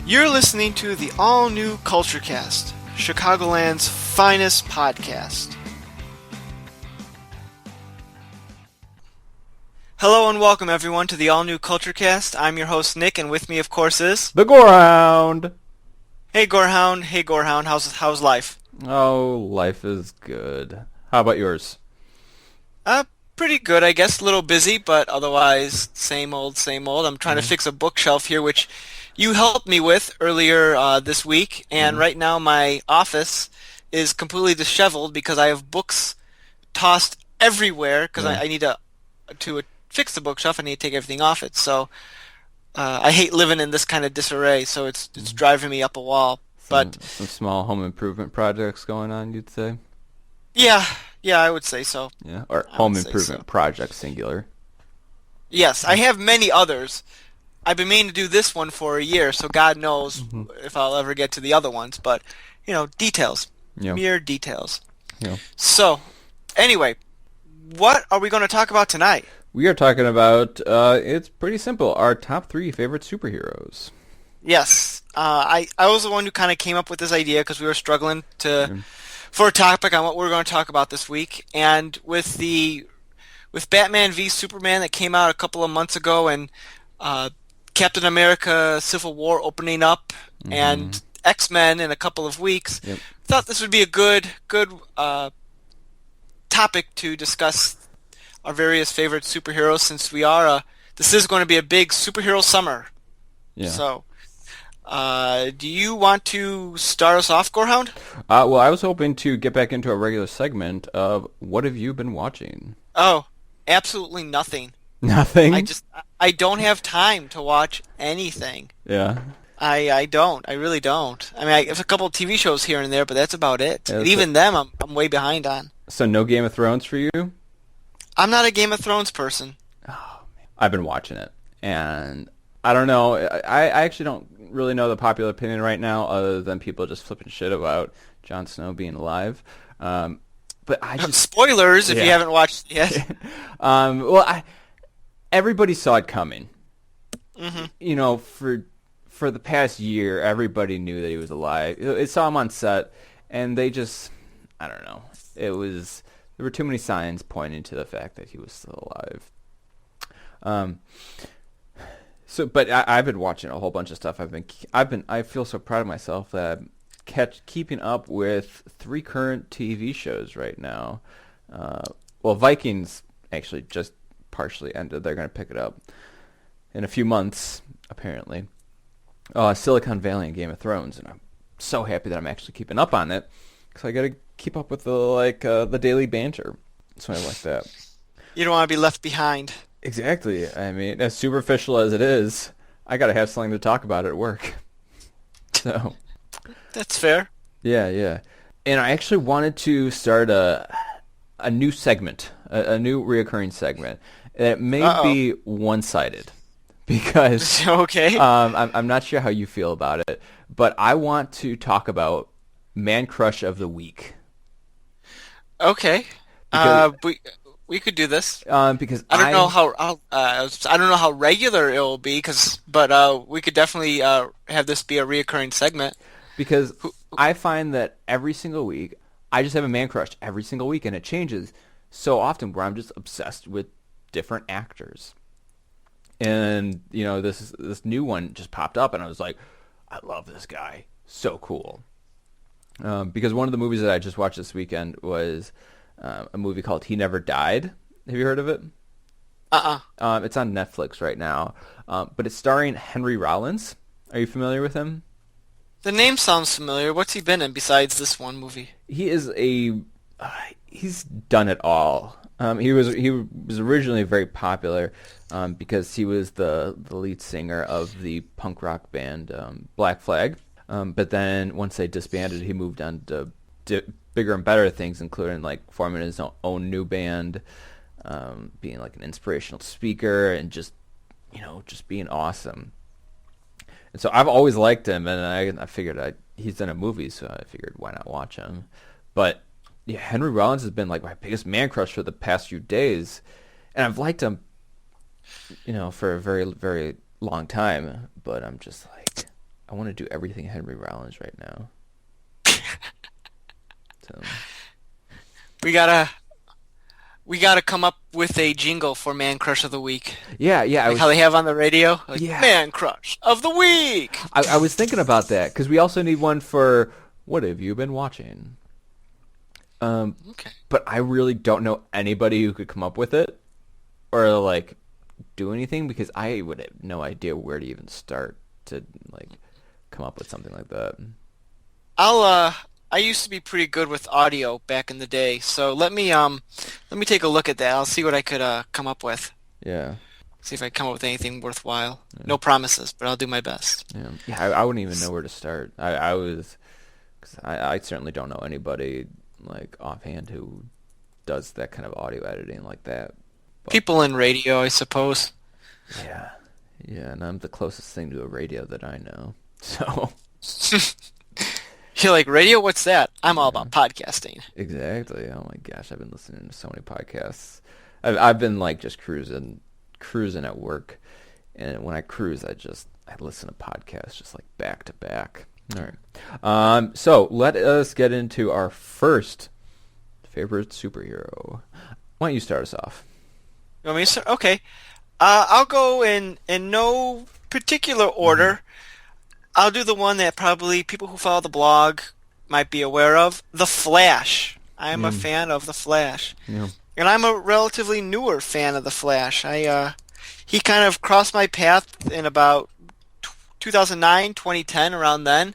You're listening to the all-new CultureCast, Chicagoland's finest podcast. Hello and welcome everyone to the all-new CultureCast. I'm your host Nick, and with me, of course, is the Gorehound. Hey Gorehound, how's life? Oh, life is good. How about yours? Pretty good, I guess. A little busy, but otherwise, same old, same old. I'm trying to fix a bookshelf here, which you helped me with earlier this week, and right now my office is completely disheveled because I have books tossed everywhere because I need to fix the bookshelf. I need to take everything off it. So I hate living in this kind of disarray. So it's driving me up a wall. But Some small home improvement projects going on, you'd say? yeah, I would say so. Yeah, or I home would say improvement so. project singular. Yes, I have many others. I've been meaning to do this one for a year, so God knows if I'll ever get to the other ones. But, details. Yeah. Mere details. Yeah. So, anyway, what are we going to talk about tonight? We are talking about, it's pretty simple, our top 3 favorite superheroes. Yes. I was the one who kind of came up with this idea because we were struggling for a topic on what we were going to talk about this week. And with Batman v Superman that came out a couple of months ago, and Captain America Civil War opening up, and X-Men in a couple of weeks, thought this would be a good topic to discuss our various favorite superheroes, since this is going to be a big superhero summer. Yeah. So, do you want to start us off, Gorehound? Well, I was hoping to get back into a regular segment of what have you been watching? Oh, absolutely nothing. Nothing? I don't have time to watch anything. Yeah. I don't. I really don't. I mean, I have a couple of TV shows here and there, but that's about it. Yeah, and even them, I'm way behind on. So no Game of Thrones for you? I'm not a Game of Thrones person. Oh, man. I've been watching it, and I don't know. I actually don't really know the popular opinion right now, other than people just flipping shit about Jon Snow being alive. But I just Spoilers if you haven't watched it yet. Everybody saw it coming. Mm-hmm. For the past year, everybody knew that he was alive. It saw him on set, and they just, I don't know. There were too many signs pointing to the fact that he was still alive. But I've been watching a whole bunch of stuff. I feel so proud of myself that I'm keeping up with 3 current TV shows right now. Vikings actually just partially ended. They're going to pick it up in a few months, apparently. Silicon Valley and Game of Thrones, and I'm so happy that I'm actually keeping up on it, because I got to keep up with the daily banter. So I like that. You don't want to be left behind. Exactly. I mean, as superficial as it is, I got to have something to talk about at work. So That's fair. Yeah. And I actually wanted to start a new segment, a new reoccurring segment. It may be one-sided, because okay. I'm not sure how you feel about it, but I want to talk about Man Crush of the Week. Okay. We could do this. Because I don't know how regular it will be, but we could definitely have this be a reoccurring segment. Because I find that every single week, I just have a man crush every single week, and it changes so often, where I'm just obsessed with different actors. And this new one just popped up, and I was like, I love this guy, so cool. Because one of the movies that I just watched this weekend was a movie called He Never Died. Have you heard of it? It's on Netflix right now, but it's starring Henry Rollins. Are you familiar with him? The name sounds familiar. What's he been in besides this one movie? He is he's done it all. He was originally very popular because he was the lead singer of the punk rock band Black Flag. But then once they disbanded, he moved on to bigger and better things, including forming his own new band, being an inspirational speaker, and just being awesome. And so I've always liked him, and I figured he's done a movie, so I figured why not watch him. But yeah, Henry Rollins has been my biggest man crush for the past few days, and I've liked him, for a very, very long time. But I'm just I want to do everything Henry Rollins right now. So We gotta we gotta come up with a jingle for Man Crush of the Week. yeah, yeah, I Like how was they have on the radio, like yeah, Man Crush of the Week. I was thinking about that because we also need one for what have you been watching? Okay. But I really don't know anybody who could come up with it or like do anything because I would have no idea where to even start to like come up with something like that. I used to be pretty good with audio back in the day, so let me take a look at that. I'll see what I could come up with. Yeah. See if I come up with anything worthwhile. Yeah. No promises, but I'll do my best. Yeah, yeah. I wouldn't even know where to start. I was, cause I certainly don't know anybody like offhand who does that kind of audio editing like that. But People in radio, I suppose. yeah, yeah, and I'm the closest thing to a radio that I know. So You're like, radio? What's that? I'm all yeah, about podcasting. exactly. Oh my gosh, I've been listening to so many podcasts. I've been like just cruising at work, and when I cruise, I listen to podcasts just like back to back. All right. So let us get into our first favorite superhero. Why don't you start us off? You want me to start? Okay. I'll go in no particular Hmm. order. I'll do the one that probably people who follow the blog might be aware of. The Flash. I am a Mm, fan of The Flash. yeah. And I'm a relatively newer fan of The Flash. He kind of crossed my path in about 2009, 2010, around then.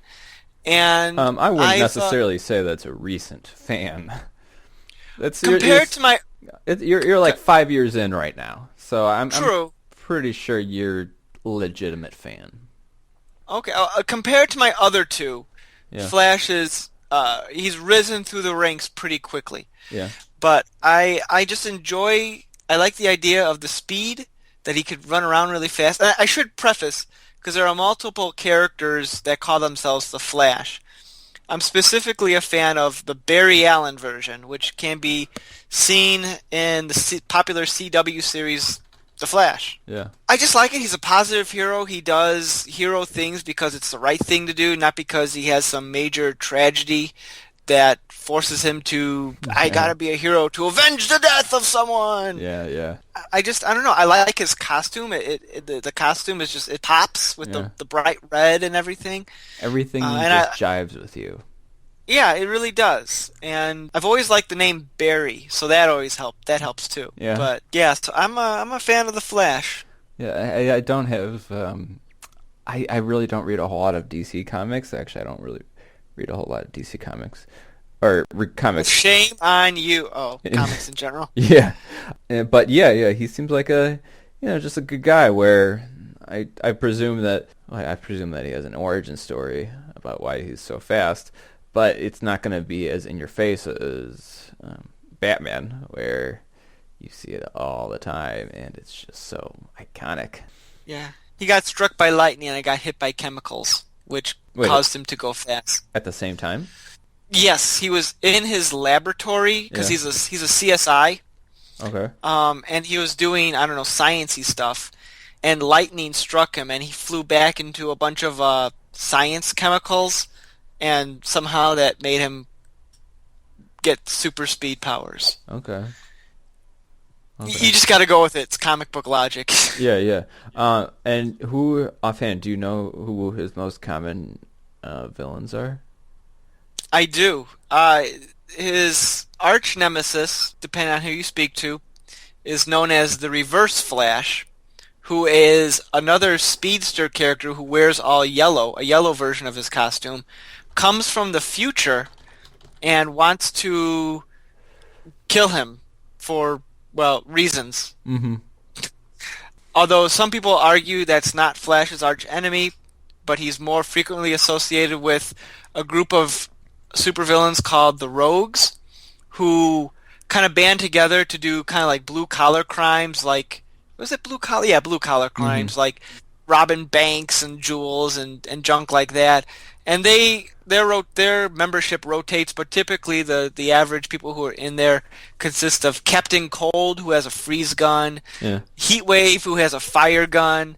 And I wouldn't I thought, necessarily say that's a recent fan. That's compared to my you're like 5 years in right now, so I'm true, pretty sure you're a legitimate fan. okay, compared to my other two, Yeah, Flash is he's risen through the ranks pretty quickly. yeah. But I just enjoy. I like the idea of the speed that he could run around really fast. And I should preface because there are multiple characters that call themselves the Flash. I'm specifically a fan of the Barry Allen version, which can be seen in the popular CW series The Flash. Yeah. I just like it. He's a positive hero. He does hero things because it's the right thing to do, not because he has some major tragedy that forces him to, I Yeah. gotta be a hero to avenge the death of someone. Yeah, yeah, I don't know. I like his costume. The costume is just, it pops with yeah. the bright red and everything. Everything And just jives with you. yeah, it really does. And I've always liked the name Barry, so that always helped. That helps too. Yeah, But yeah, so I'm a fan of the Flash. yeah. I don't have. I really don't read a whole lot of DC comics. Actually, I don't really read a whole lot of DC comics or Well, comics. shame on you. Oh, comics in general. Yeah, but yeah, yeah. He seems like just a good guy. Where I presume that I presume that he has an origin story about why he's so fast, but it's not going to be as in your face as Batman, where you see it all the time, and it's just so iconic. Yeah. He got struck by lightning and I got hit by chemicals, which Wait, caused him to go fast. at the same time? Yes, he was in his laboratory because Yeah. he's a CSI, Okay. and he was doing I don't know sciencey stuff, and lightning struck him, and he flew back into a bunch of science chemicals, and somehow that made him get super speed powers. Okay. You Okay. just got to go with it. It's comic book logic. Yeah, yeah. And who offhand do you know who his most common villains are? I do. His arch nemesis, depending on who you speak to, is known as the Reverse Flash, who is another speedster character who wears all yellow, a yellow version of his costume, comes from the future and wants to kill him for, well, reasons. Mm-hmm. Although some people argue that's not Flash's arch enemy, but he's more frequently associated with a group of supervillains called the Rogues, who kind of band together to do kind of like blue collar crimes, like was it blue collar? Yeah, blue collar Mm-hmm. crimes, like robbing banks and jewels and junk like that. And their membership rotates, but typically the average people who are in there consist of Captain Cold, who has a freeze gun, Yeah. Heatwave, who has a fire gun,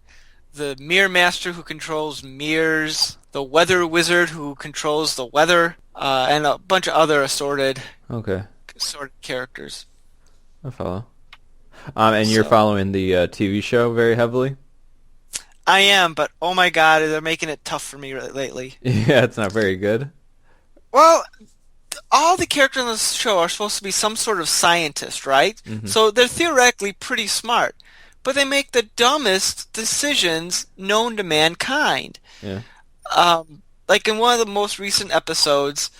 the Mirror Master, who controls mirrors, the weather wizard who controls the weather, and a bunch of other Okay, assorted characters. I follow. And you're So following the TV show very heavily. I am, but oh my God, they're making it tough for me lately. Yeah, it's not very good. Well, all the characters in this show are supposed to be some sort of scientist, right? Hmm. So they're theoretically pretty smart, but they make the dumbest decisions known to mankind. Yeah. Like in one of the most recent episodes,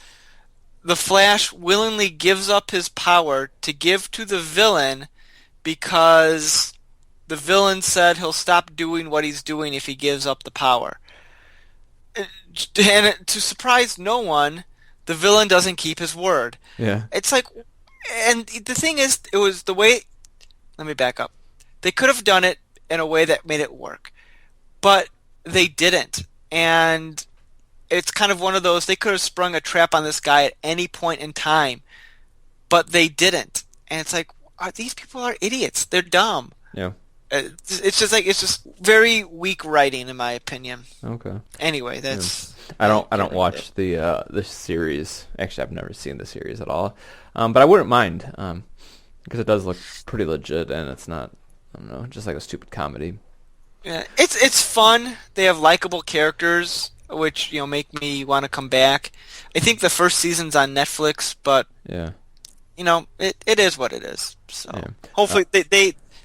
the Flash willingly gives up his power to give to the villain because the villain said he'll stop doing what he's doing if he gives up the power. And to surprise no one, the villain doesn't keep his word. Yeah. It's like, and the thing is, it was the way. Let me back up. They could have done it in a way that made it work, but they didn't. And it's kind of one of those, they could have sprung a trap on this guy at any point in time, but they didn't. And it's like, these people are idiots. They're dumb. Yeah. It's just very weak writing, in my opinion. Okay. Anyway, Yeah. that's I don't watch the series. Actually, I've never seen the series at all. But I wouldn't mind because it does look pretty legit, and it's not, I don't know, just like a stupid comedy. yeah, it's fun. They have likable characters, which make me want to come back. I think the first season's on Netflix, but Yeah. it is what it is. So Yeah. Uh, hopefully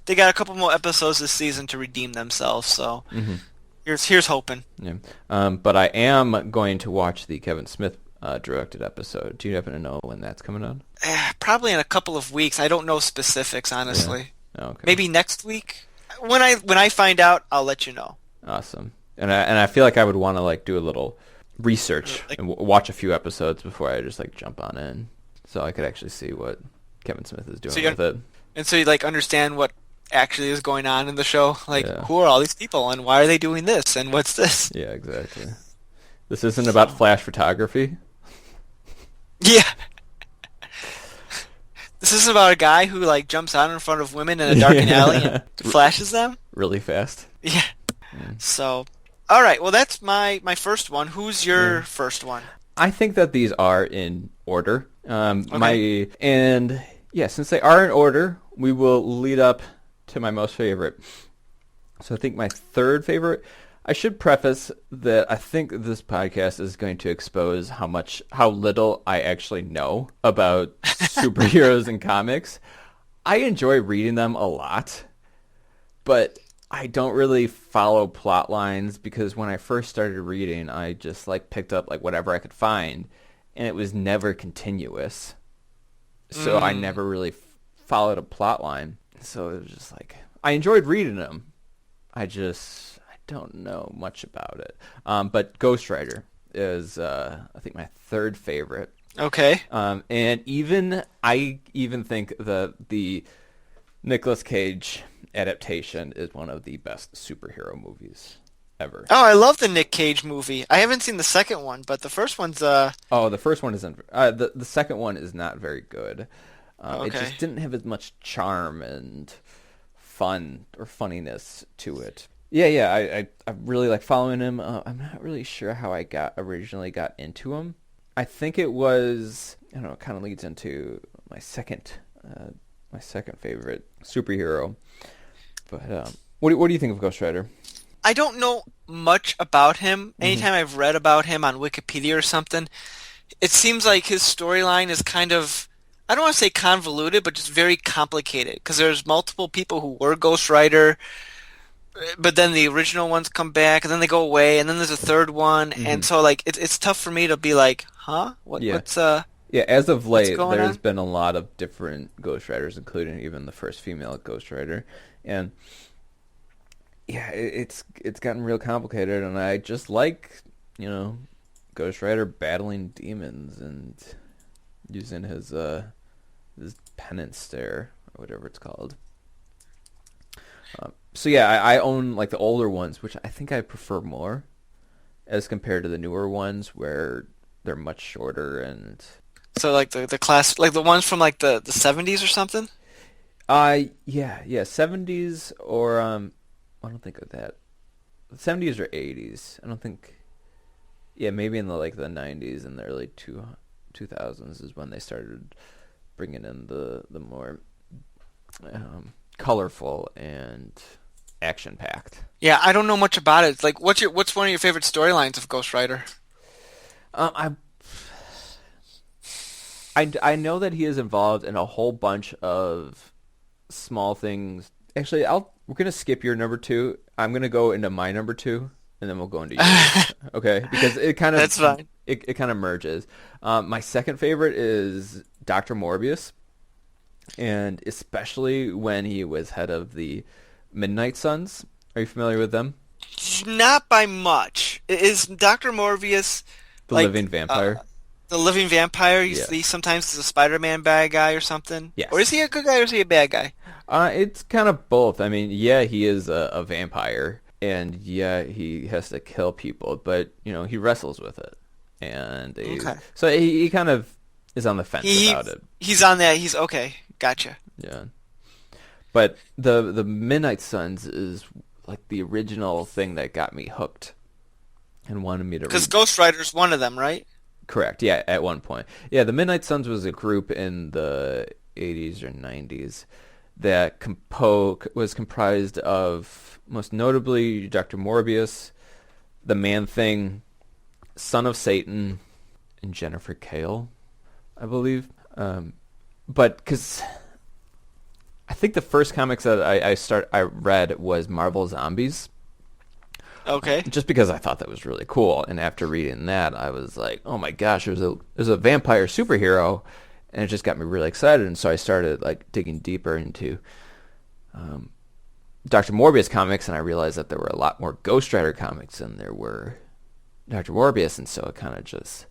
they got a couple more episodes this season to redeem themselves. So mhm. here's hoping. Yeah. But I am going to watch the Kevin Smith directed episode. Do you happen to know when that's coming on? Probably in a couple of weeks. I don't know specifics, Yeah. honestly. Okay. Maybe next week. When I find out, I'll let you know. Awesome. And I feel like I would want to like do a little research Like, and watch a few episodes before I just like jump on in, so I could actually see what Kevin Smith is so doing with it. you like understand what actually is going on in the show. Like, Yeah. who are all these people, and why are they doing this, and what's this? Yeah, exactly. This isn't about flash photography. Yeah. This isn't about a guy who like jumps out in front of women in a darkened alley and flashes them. Really fast. Yeah. Yeah. So, all right. Well, that's my first one. Who's your Yeah. first one? I think that these are in order. Okay. And yeah, since they are in order, we will lead up to my most favorite. So I think my third favorite. I should preface that I think this podcast is going to expose how little I actually know about superheroes and comics. I enjoy reading them a lot, but I don't really follow plot lines because when I first started reading, I just like picked up like whatever I could find, and it was never continuous. So I Mm. never really followed a plot line. So it was just like I enjoyed reading them. I don't know much about it. But Ghost Rider is I think my third favorite. Okay. And I even think the Nicolas Cage adaptation is one of the best superhero movies ever. Oh, I love the Nick Cage movie. I haven't seen the second one, but the first one's Oh, the first one isn't. The second one is not very good. It okay. just didn't have as much charm and fun or funniness to it. Yeah, yeah. I really like following him. I'm not really sure how I originally got into him. I think it was, I don't know. It kind of leads into my second favorite superhero. But what do you think of Ghost Rider? I don't know much about him. Hmm. Anytime I've read about him on Wikipedia or something, it seems like his storyline is kind of, I don't want to say convoluted, but just very complicated because there's multiple people who were Ghost Rider, but then the original ones come back and then they go away and then there's a third one, Hmm. and so like it's tough for me to be like, huh? Yeah. What's Yeah, as of what's late, going there's on? been a lot of different Ghost Riders, including even the first female Ghost Rider. And yeah, it's gotten real complicated, and I just like, Ghost Rider battling demons and using his penance stare or whatever it's called. So yeah, I own like the older ones, which I think I prefer more as compared to the newer ones where they're much shorter and So like the class, like the ones from like the 70s or something? yeah, 70s or I don't think of that. 70s or 80s. I don't think yeah, maybe in the 90s and the early 2000s is when they started bringing in the more colorful and action packed. Yeah, I don't know much about it. Like, what's one of your favorite storylines of Ghost Rider? Um, I I know that he is involved in a whole bunch of small things. Actually, I'll we're gonna skip your number two. I'm gonna go into my number two, and then we'll go into yours. Okay, because That's fine. it kind of merges. My second favorite is Doctor Morbius, and especially when he was head of the Midnight Suns. Are you familiar with them? Not by much. Is Dr. Morbius The living like vampire. the living vampire? Yeah. He sometimes is a Spider-Man bad guy or something? Or is Yes. he a good guy or is he a bad guy? It's kind of both. I mean, yeah, he is a vampire, and yeah, he has to kill people, but he wrestles with it, and Okay. so he kind of is on the fence He about it. he's on that. He's okay. Gotcha. Yeah, but the Midnight Suns is like the original thing that got me hooked and wanted me to Because read. Ghost Rider's one of them, right? Correct. Yeah, at one point. Yeah, the Midnight Suns was a group in the 80s or 90s that was comprised of most notably Dr. Morbius, the Man-Thing, Son of Satan, and Jennifer Kale, I believe. But because I think the first comics that I read was Marvel Zombies, Okay. just because I thought that was really cool. And after reading that, I was like, oh my gosh, there's a vampire superhero, and it just got me really excited. And so I started like digging deeper into Dr. Morbius comics, and I realized that there were a lot more Ghost Rider comics than there were Dr. Morbius, and so it kind of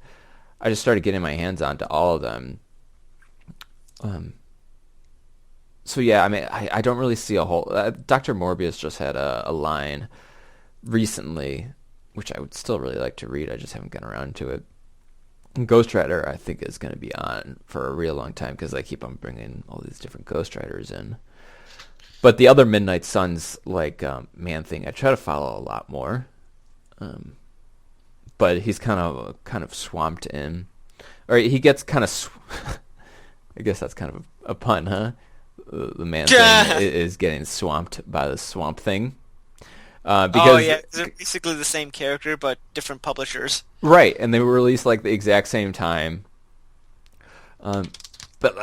I just started getting my hands onto all of them. Um, so yeah, I mean, I don't really see a whole. Dr. Morbius just had a line recently, which I would still really like to read. I just haven't gotten around to it. And Ghost Rider, I think, is going to be on for a real long time because I keep on bringing all these different Ghost Riders in. But the other Midnight Suns, like Man Thing, I try to follow a lot more. But he's kind of swamped in, or he gets kind of. I guess that's kind of a pun, huh? The Man Thing is getting swamped by the Swamp Thing. Oh Because yeah, they're basically the same character but different publishers. right, and they were released like the exact same time. Um, but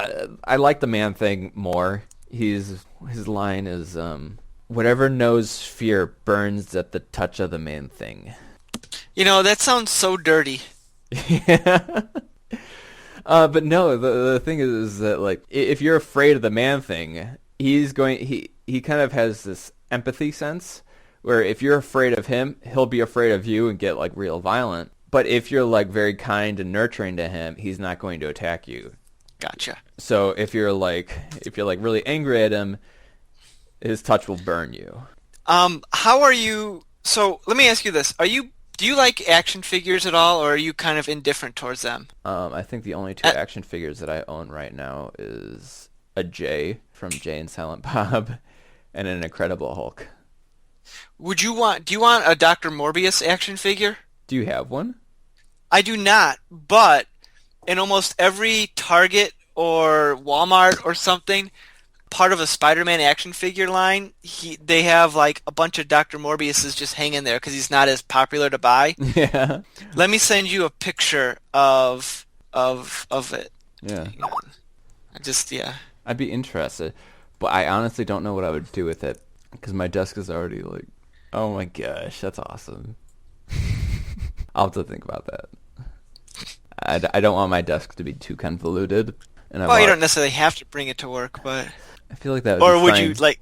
I like the Man Thing more. His line is whatever knows fear burns at the touch of the Man Thing. That sounds so dirty. Yeah. But no, the thing is that like if you're afraid of the Man Thing, he kind of has this empathy sense where if you're afraid of him, he'll be afraid of you and get like real violent. But if you're like very kind and nurturing to him, he's not going to attack you. Gotcha. So if you're like really angry at him, his touch will burn you. How are you? So let me ask you this: do you like action figures at all, or are you kind of indifferent towards them? I think the only two Uh, action figures that I own right now is a Jay from Jay and Silent Bob and an Incredible Hulk. do you want a Dr. Morbius action figure? Do you have one? I do not, but in almost every Target or Walmart or something, part of a Spider-Man action figure line, they have like a bunch of Dr. Morbiuses just hanging there because he's not as popular to buy. Yeah. Let me send you a picture of it. Yeah. Hang on. Yeah. I'd be interested, but I honestly don't know what I would do with it because my desk is already like, oh my gosh, that's awesome. I'll have to think about that. I don't want my desk to be too convoluted, and Well, you don't necessarily have to bring it to work, but I feel like that would or be would you fine. like?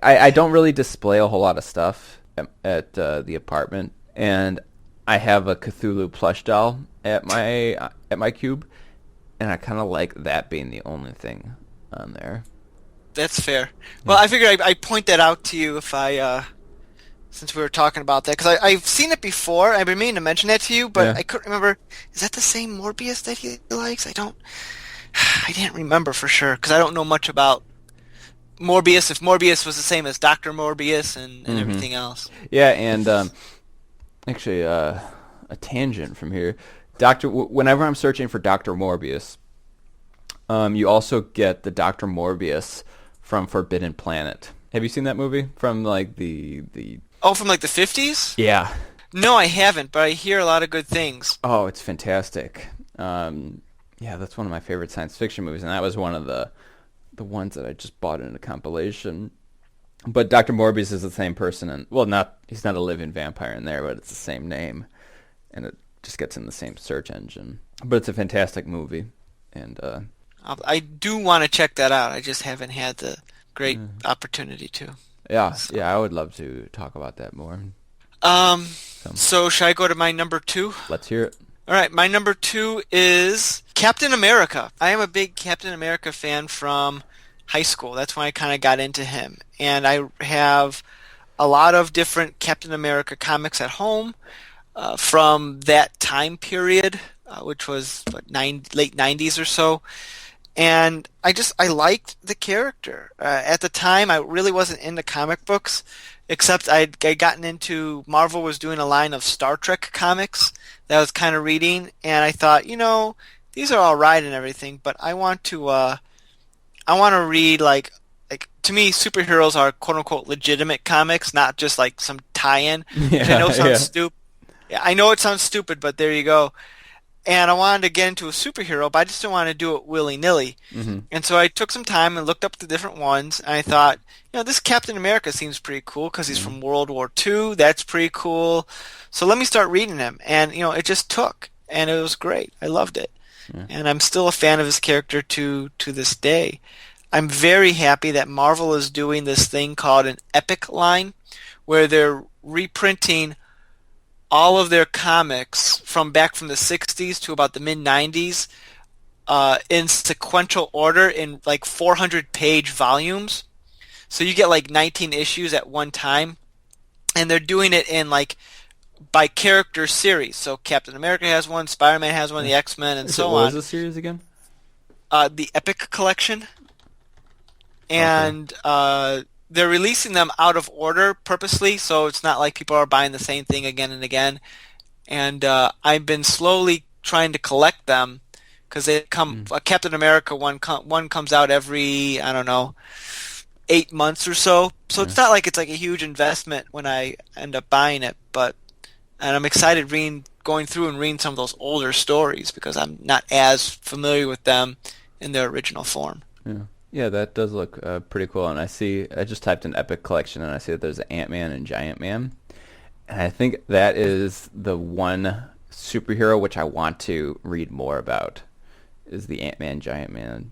I don't really display a whole lot of stuff at the apartment, and I have a Cthulhu plush doll at my cube, and I kind of like that being the only thing on there. That's fair. Well, I figured I'd point that out to you if since we were talking about that, because I've seen it before. I've been meaning to mention that to you, but Yeah. I couldn't remember. Is that the same Morbius that he likes? I didn't remember for sure because I don't know much about Morbius. If Morbius was the same as Doctor Morbius and Hmm. everything else. Yeah, and actually, a tangent from here. Whenever I'm searching for Doctor Morbius, you also get the Doctor Morbius from Forbidden Planet. Have you seen that movie from like the? Oh, from like the 50s? Yeah. No, I haven't, but I hear a lot of good things. Oh, it's fantastic. Yeah, that's one of my favorite science fiction movies, and that was one of the ones that I just bought in a compilation. But Dr. Morbius is the same person, and well, not he's not a living vampire in there, but it's the same name, and it just gets in the same search engine. But it's a fantastic movie, and I do want to check that out. I just haven't had the great opportunity to. yeah, So, yeah, I would love to talk about that more. um, So so should I go to my number two? let's hear it. All right, my number two is Captain America. I am a big Captain America fan from high school. That's when I kind of got into him. And I have a lot of different Captain America comics at home from that time period, which was late 90s or so. And I liked the character. At the time, I really wasn't into comic books, except I'd gotten into Marvel was doing a line of Star Trek comics that I was kind of reading, and I thought, these are all right and everything, but I want to read like to me superheroes are quote unquote legitimate comics, not just like some tie-in, which I know Yeah, sounds yeah. stupid. Yeah, I know it sounds stupid, but there you go. And I wanted to get into a superhero, but I just didn't want to do it willy-nilly. Hmm. And so I took some time and looked up the different ones, and I thought, this Captain America seems pretty cool because he's from World War II. That's pretty cool. So let me start reading him. And, it just took, and it was great. I loved it. Yeah. And I'm still a fan of his character to this day. I'm very happy that Marvel is doing this thing called an Epic line, where they're reprinting all of their comics from back from the 60s to about the mid 90s in sequential order in like 400-page volumes. So you get like 19 issues at one time, and they're doing it in like by character series. So Captain America has one, Spider-Man has one, the X-Men, and so What was on. the series again? The Epic Collection, Okay. and they're releasing them out of order purposely, so it's not like people are buying the same thing again and again. And I've been slowly trying to collect them because they come. Mm. A Captain America one comes out every I don't know 8 months or so. So Yeah. it's not like it's like a huge investment when I end up buying it, but and I'm excited going through and reading some of those older stories because I'm not as familiar with them in their original form. Yeah. Yeah, that does look pretty cool. And I just typed in Epic Collection and I see that there's an Ant-Man and Giant Man. And I think that is the one superhero which I want to read more about is the Ant-Man Giant Man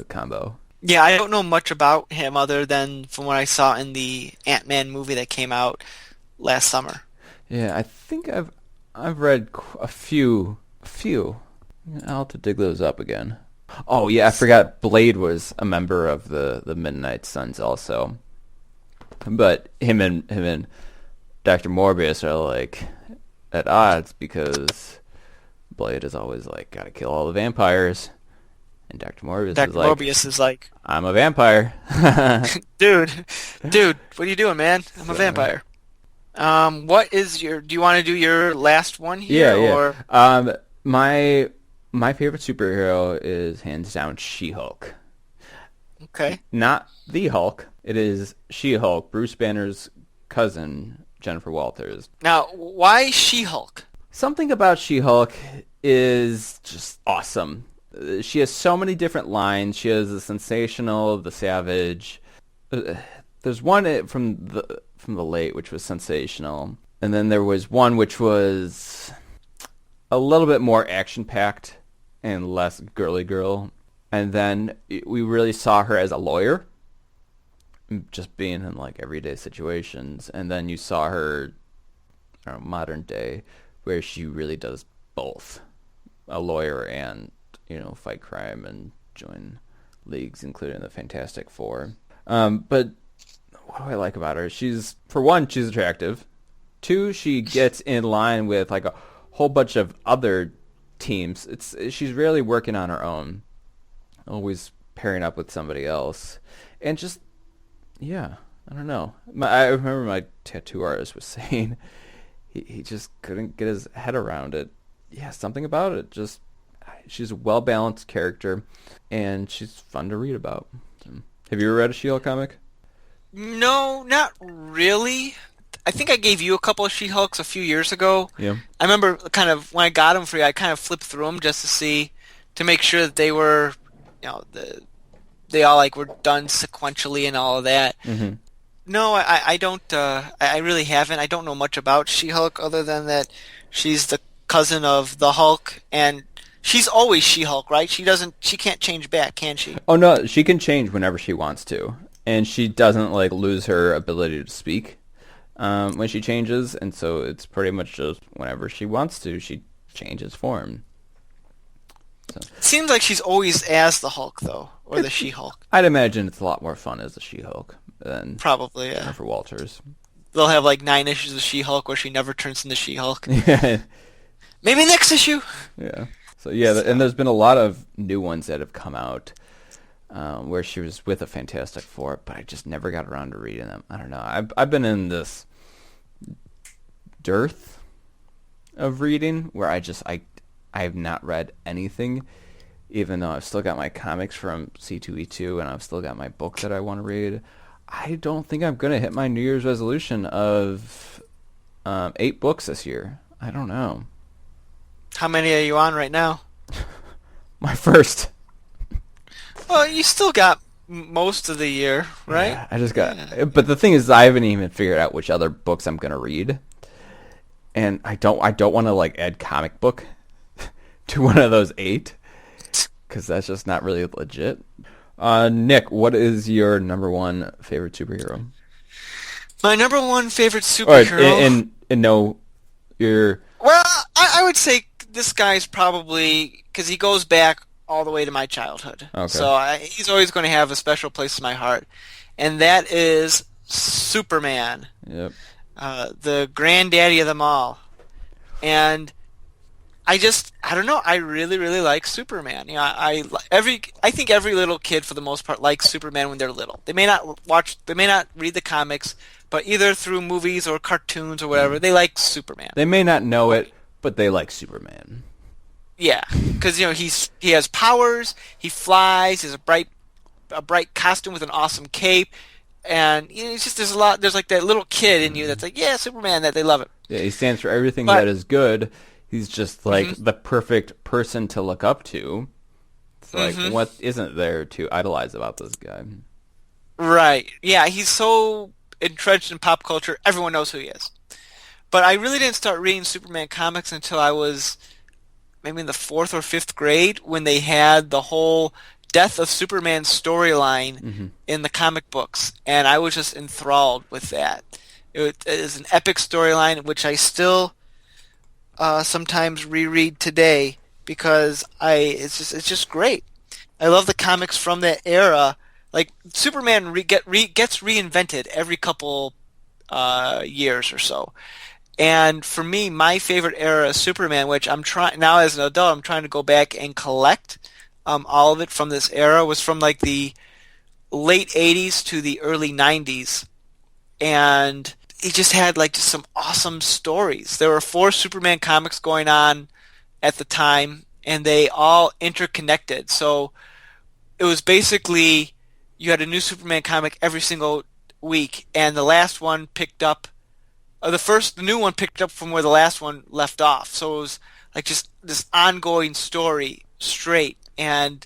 combo. Yeah, I don't know much about him other than from what I saw in the Ant-Man movie that came out last summer. Yeah, I think I've read a few. I'll have to dig those up again. Oh yeah, I forgot Blade was a member of the Midnight Suns also. But him and Dr. Morbius are like at odds because Blade is always like gotta kill all the vampires, and Dr. Morbius is Dr. like Morbius is like, I'm a vampire. dude, dude, what are you doing, man? I'm a So vampire. Do you want to do your last one yeah, here, yeah. or My favorite superhero is hands down She-Hulk. okay? Not the Hulk. It is She-Hulk, Bruce Banner's cousin, Jennifer Walters. Now, why She-Hulk? Something about She-Hulk is just awesome. She has so many different lines. She has the sensational, the savage. There's one from the late which was sensational, and then there was one which was a little bit more action-packed and less girly girl. And then we really saw her as a lawyer, just being in like everyday situations. And then you saw her, I don't know, modern day, where she really does both, a lawyer and fight crime and join leagues, including the Fantastic Four. But what do I like about her? For one, she's attractive. Two, she gets in line with like a whole bunch of other teams. She's rarely working on her own, always pairing up with somebody else, and just yeah, I don't know. I remember my tattoo artist was saying he just couldn't get his head around it. Yeah, something about it. Just she's a well balanced character, and she's fun to read about. So, have you ever read a She-Hulk comic? No, not really. I think I gave you a couple of She-Hulks a few years ago. Yeah. I remember kind of when I got them for you, I kind of flipped through them just to see, to make sure that they were, they all like were done sequentially and all of that. Hmm. No, I don't. I really haven't. I don't know much about She-Hulk other than that she's the cousin of the Hulk, and she's always She-Hulk, right? She doesn't. She can't change back, can she? Oh no, she can change whenever she wants to, and she doesn't like lose her ability to speak when she changes, and so it's pretty much just whenever she wants to, she changes form. So It seems like she's always as the Hulk, though, or the it, She-Hulk. I'd imagine it's a lot more fun as a She-Hulk than Probably, yeah. Jennifer Walters. They'll have like 9 issues of She-Hulk where she never turns into She-Hulk. Yeah, Maybe next issue. yeah. So yeah, and there's been a lot of new ones that have come out where she was with a Fantastic Four, but I just never got around to reading them. I don't know. I've been in this dearth of reading where I have not read anything, even though I've still got my comics from C2E2 and I've still got my book that I want to read. I don't think I'm gonna hit my New Year's resolution of 8 books this year. I don't know. How many are you on right now? My first. Well, you still got most of the year, right? Yeah, I just got. Yeah. But the thing is, I haven't even figured out which other books I'm gonna read, and I don't want to like add comic book to one of those 8 because that's just not really legit. Nick, what is your number one favorite superhero? My number one favorite All right, superhero. and no, you're Well, I would say this guy's probably because he goes back all the way to my childhood. okay. So he's always going to have a special place in my heart, and that is Superman, Yep. the granddaddy of them all. And I don't know. I really, really like Superman. I think every little kid for the most part likes Superman when they're little. They may not read the comics, but either through movies or cartoons or whatever, they like Superman. They may not know it, but they like Superman. Yeah, because he has powers, he flies, he has a bright costume with an awesome cape, and it's just there's like that little kid in you that's like, yeah, Superman, that they love it. Yeah, he stands for everything But that is good. He's just like mhm, the perfect person to look up to. It's like, mhm. what isn't there to idolize about this guy? Right. Yeah, he's so entrenched in pop culture, everyone knows who he is. But I really didn't start reading Superman comics until I was maybe in the fourth or fifth grade when they had the whole Death of Superman storyline Hmm. in the comic books, and I was just enthralled with that. It is an epic storyline which I still sometimes reread today because it's just great. I love the comics from that era. Like Superman gets reinvented every couple years or so. And for me, my favorite era of Superman, which I'm trying now as an adult, I'm trying to go back and collect all of it from this era, was from like the late '80s to the early '90s, and he just had like just some awesome stories. There were 4 Superman comics going on at the time, and they all interconnected. So it was basically you had a new Superman comic every single week, and the last one picked up the new one picked up from where the last one left off. So it was like just this ongoing story straight, and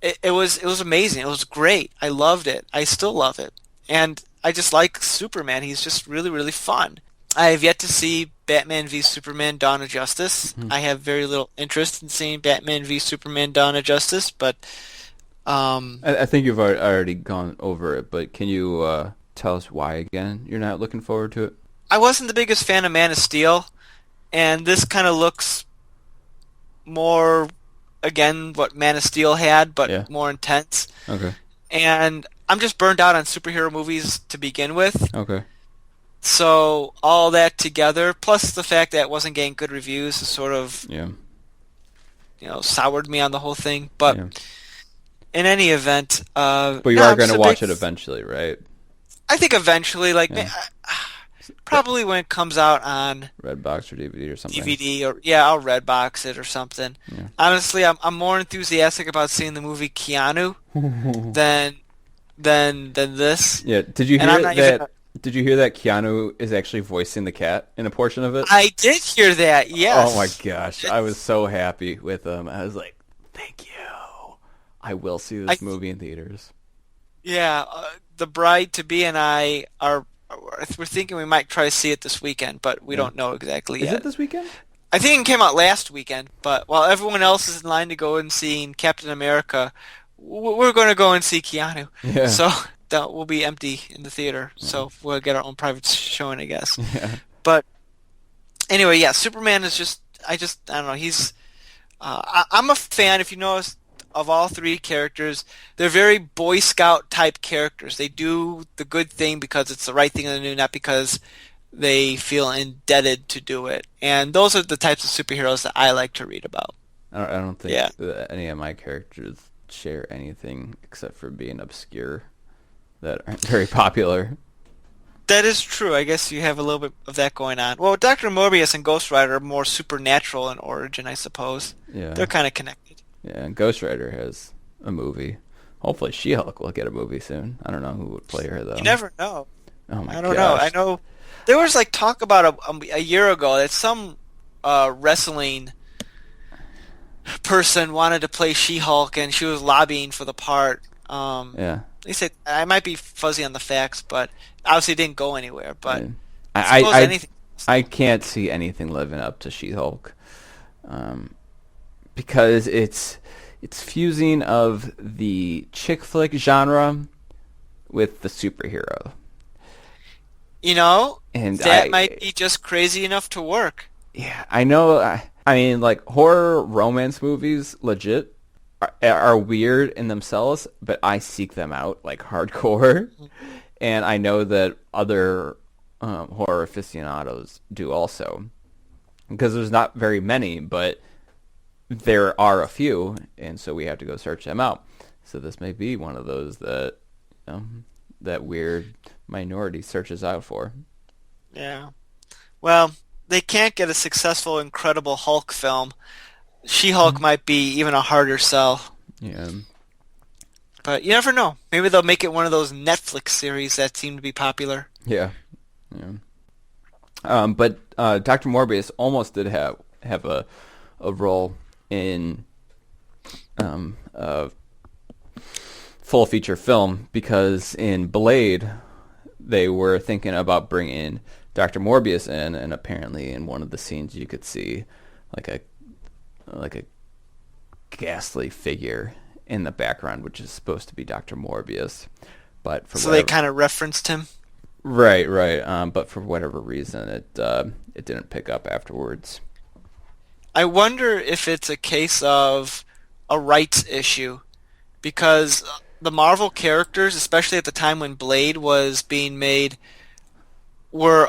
it was amazing. It was great. I loved it. I still love it, and I just like Superman. He's just really really fun. I have yet to see Batman v Superman: Dawn of Justice. I have very little interest in seeing Batman v Superman: Dawn of Justice, but I think you've already gone over it, but can you tell us why again you're not looking forward to it? I wasn't the biggest fan of Man of Steel, and this kind of looks more, again, what Man of Steel had, Yeah. but more intense. Okay. And I'm just burned out on superhero movies to begin with. Okay. So all that together, plus the fact that it wasn't getting good reviews, has sort of, Yeah. soured me on the whole thing. But Yeah. in any event, But you no, are I'm going just to a watch big. it eventually, right? I think eventually, like, Yeah. Probably when it comes out on Redbox or DVD or something. DVD or yeah, I'll Redbox it or something. Yeah. Honestly, I'm more enthusiastic about seeing the movie Keanu than than this. Yeah. Did you And I'm hear not even. that? Did you hear that Keanu is actually voicing the cat in a portion of it? I did hear that. Oh my Yes. gosh, I was It's, so happy with him. I was like, "Thank you. I will see I this movie in theaters." yeah. The bride to be and I are. We're thinking we might try to see it this weekend, but we Yeah. don't know exactly Is it yet. this weekend? I think it came out last weekend, but while everyone else is in line to go and see Captain America, we're going to go and see Keanu. Yeah. So that will be empty in the theater. Yeah. So we'll get our own private showing, I guess. Yeah. But anyway, yeah, Superman is just, I don't know. I'm a fan, if you notice, of all three characters. They're very Boy Scout type characters. They do the good thing because it's the right thing to do, not because they feel indebted to do it. And those are the types of superheroes that I like to read about. I don't think Yeah, that any of my characters share anything except for being obscure that aren't very popular. that is true. I guess you have a little bit of that going on. Well, Dr. Morbius and Ghost Rider are more supernatural in origin, I suppose. Yeah. They're kind of connected. Yeah, and Ghost Rider has a movie. Hopefully She-Hulk will get a movie soon. I don't know who would play her though. You never know. Oh my I don't know. I gosh. know there was like talk about a year ago that some wrestling person wanted to play She-Hulk and she was lobbying for the part. Yeah. They said I might be fuzzy on the facts, but obviously it didn't go anywhere. But I I suppose I anything. I can't see anything living up to She-Hulk. Um because it's fusing of the chick flick genre with the superhero. You know, And that might be just crazy enough to work. yeah, I know. I mean, like horror romance movies, legit are weird in themselves, but I seek them out like hardcore, and I know that other horror aficionados do also, because there's not very many, but there are a few, and so we have to go search them out. So this may be one of those that that weird minority searches out for. Yeah. Well, they can't get a successful Incredible Hulk film. She-Hulk might be even a harder sell. Yeah. But you never know. Maybe they'll make it one of those Netflix series that seem to be popular. Yeah. Yeah. But Dr. Morbius almost did have a role in a full feature film, because in Blade they were thinking about bringing Dr. Morbius in, and apparently in one of the scenes you could see like a ghastly figure in the background, which is supposed to be Dr. Morbius, but for So they whatever kind of referenced him. right, but for whatever reason it didn't pick up afterwards. I wonder if it's a case of a rights issue because the Marvel characters, especially at the time when Blade was being made, were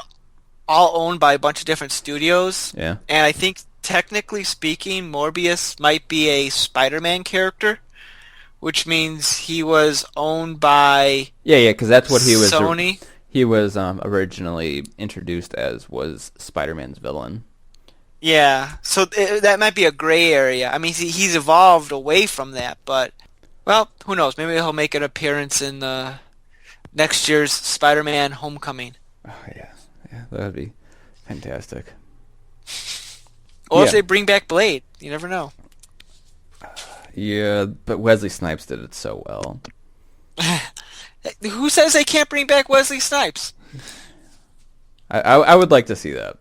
all owned by a bunch of different studios. Yeah. And I think technically speaking, Morbius might be a Spider-Man character, which means he was owned by Yeah, because that's what Sony. he was originally introduced as, was Spider-Man's villain. Yeah, so that might be a gray area. I mean, he's evolved away from that, but well, who knows? Maybe he'll make an appearance in next year's Spider-Man: Homecoming, Oh yeah, yeah, that would be fantastic. or if Yeah, they bring back Blade. You never know. yeah, but Wesley Snipes did it so well. Who says they can't bring back Wesley Snipes? I would like to see that.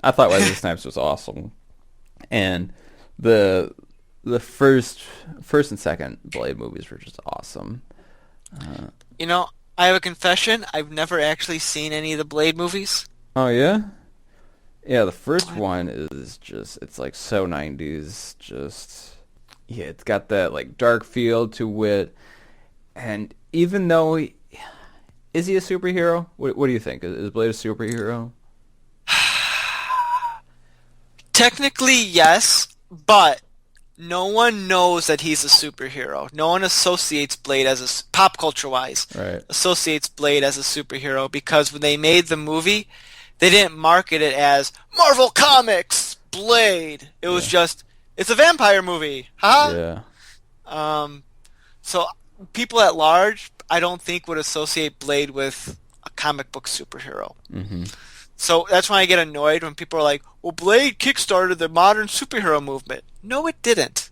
I thought Wesley Snipes was awesome, and the first and second Blade movies were just awesome. You know, I have a confession. I've never actually seen any of the Blade movies. Oh yeah, yeah. The first one is just, it's like so 90s. Just yeah, it's got that like dark feel to it, and even though is he a superhero? What do you think? Is Blade a superhero? Technically, yes, but no one knows that he's a superhero. No one associates Blade as pop culture wise Right. associates Blade as a superhero because when they made the movie, they didn't market it as Marvel Comics Blade. It was Yeah. just it's a vampire movie. Huh? Yeah. Um, so people at large, I don't think would associate Blade with a comic book superhero. Mm-hmm. So that's why I get annoyed when people are like, "Well, Blade kickstarted the modern superhero movement." No, it didn't.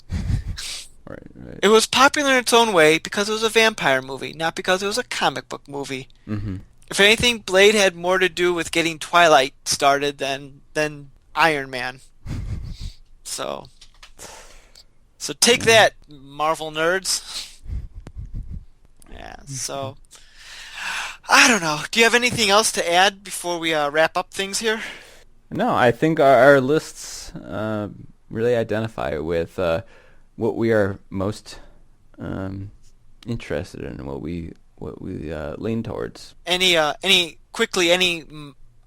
Right. Right. It was popular in its own way because it was a vampire movie, not because it was a comic book movie. Mm-hmm. If anything, Blade had more to do with getting Twilight started than Iron Man. So take Yeah. that, Marvel nerds. Yeah. So I don't know. Do you have anything else to add before we wrap up things here? No, I think our lists really identify with what we are most interested in, what we lean towards. Any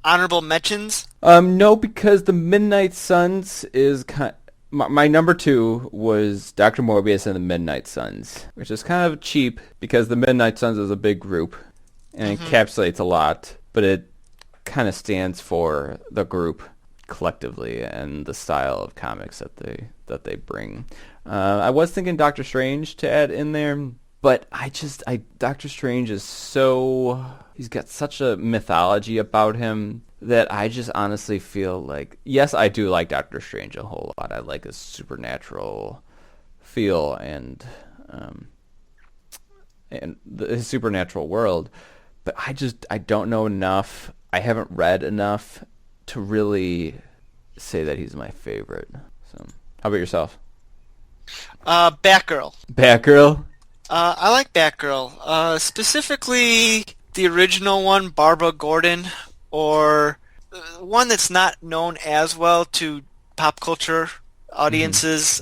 honorable mentions? No, because the Midnight Suns is my number two was Dr. Morbius and the Midnight Suns, which is kind of cheap because the Midnight Suns is a big group and encapsulates a lot, but it kind of stands for the group collectively and the style of comics that they bring. I was thinking Doctor Strange to add in there, but Doctor Strange is he's got such a mythology about him that I just honestly feel like, yes, I do like Doctor Strange a whole lot. I like his supernatural feel and his supernatural world, but I don't know enough. I haven't read enough to really say that he's my favorite. So, how about yourself? Batgirl. Batgirl? I like Batgirl. Specifically the original one, Barbara Gordon, or one that's not known as well to pop culture audiences,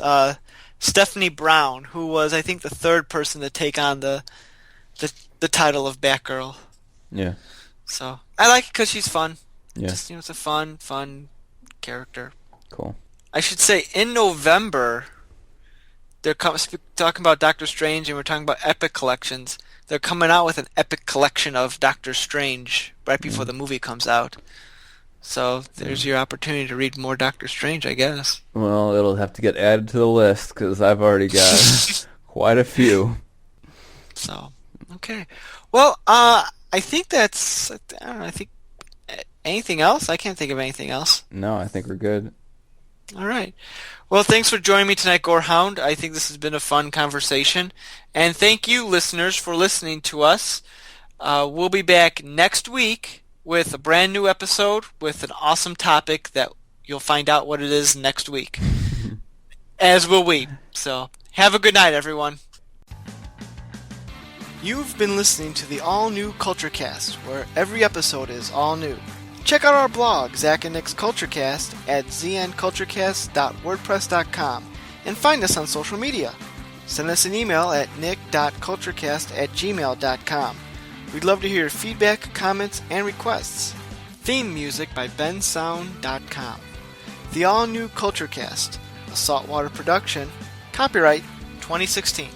Stephanie Brown, who was, I think, the third person to take on the title of Batgirl. Yeah. So I like it because she's fun. Yeah. Just, it's a fun character. Cool. I should say in November, they're talking about Doctor Strange, and we're talking about Epic Collections. They're coming out with an Epic collection of Doctor Strange right before the movie comes out. So there's your opportunity to read more Doctor Strange, I guess. Well, it'll have to get added to the list because I've already got quite a few. So, okay. Well, I think that's, I don't know, I think anything else? I can't think of anything else. No, I think we're good. All right. Well, thanks for joining me tonight, Gorehound. I think this has been a fun conversation. And thank you, listeners, for listening to us. We'll be back next week with a brand new episode with an awesome topic that you'll find out what it is next week. As will we. So, have a good night, everyone. You've been listening to the all-new CultureCast, where every episode is all new. Check out our blog, Zach and Nick's CultureCast, at znculturecast.wordpress.com, and find us on social media. Send us an email at nick.culturecast@gmail.com. We'd love to hear your feedback, comments, and requests. Theme music by bensound.com. The all-new CultureCast, a saltwater production, copyright 2016.